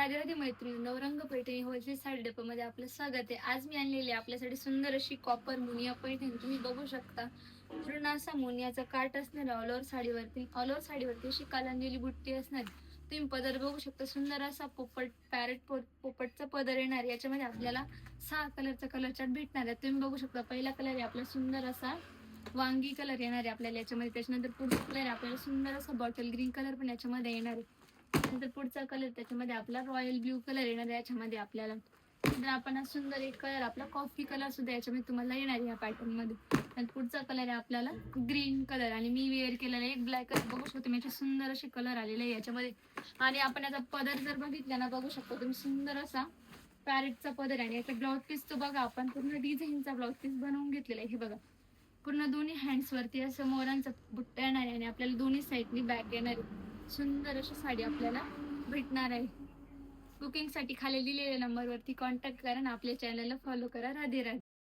राधे राधे मैत्रिणींनो, रंग पैठणी होलसेल साडी डेपोमध्ये आपलं स्वागत आहे. आज मी आणलेली आहे आपल्यासाठी सुंदर अशी कॉपर मुनिया पैठणी. तुम्ही बघू शकता पूर्ण असा मुनियाचा काठ असणार ऑल ओव्हर साडीवरती अशी कालांजली बुट्टी असणार. तुम्ही पदर बघू शकता, सुंदर असा पोपटचा पदर येणार. याच्यामध्ये आपल्याला 6 कलरचा कलर चार्ट भेटणार आहे. तुम्ही बघू शकता पहिला कलर आहे आपला सुंदर असा वांगी कलर येणार आहे आपल्याला याच्यामध्ये. त्याच्यानंतर पुढचा कलर आपल्याला सुंदर असा बॉटल ग्रीन कलर पण याच्यामध्ये येणार आहे. नंतर पुढचा कलर त्याच्यामध्ये आपला रॉयल ब्ल्यू कलर येणार आहे याच्यामध्ये आपल्याला. नंतर आपण हा सुंदर एक कलर आपला कॉफी कलर सुद्धा याच्यामध्ये तुम्हाला येणार आहे या पॅटर्न मध्ये. नंतर पुढचा कलर आहे आपल्याला ग्रीन कलर आणि मी वेअर केलेला आहे ब्लॅक कलर. बघू शकतो मी याचे सुंदर असे कलर आलेले आहे याच्यामध्ये. आणि आपण याचा पदर जर बघितला ना, बघू शकतो तुम्ही सुंदर असा पॅरेटचा पदर आहे. आणि याचा ब्लाउज पीस तो बघा, आपण पूर्ण डिझाईनचा ब्लाउज पीस बनवून घेतलेला आहे. हे बघा पूर्ण दोन्ही हँड्स वरती असं मोरांचा बुट्टा येणार आहे आणि आपल्याला दोन्ही साईडनी बॅक येणार आहे. सुंदर अशी साडी आपल्याला भेटणार आहे. बुकिंगसाठी खाली दिलेल्या नंबरवरती कॉन्टॅक्ट करा आणि आपल्या चॅनलला फॉलो करा. राधे राधे.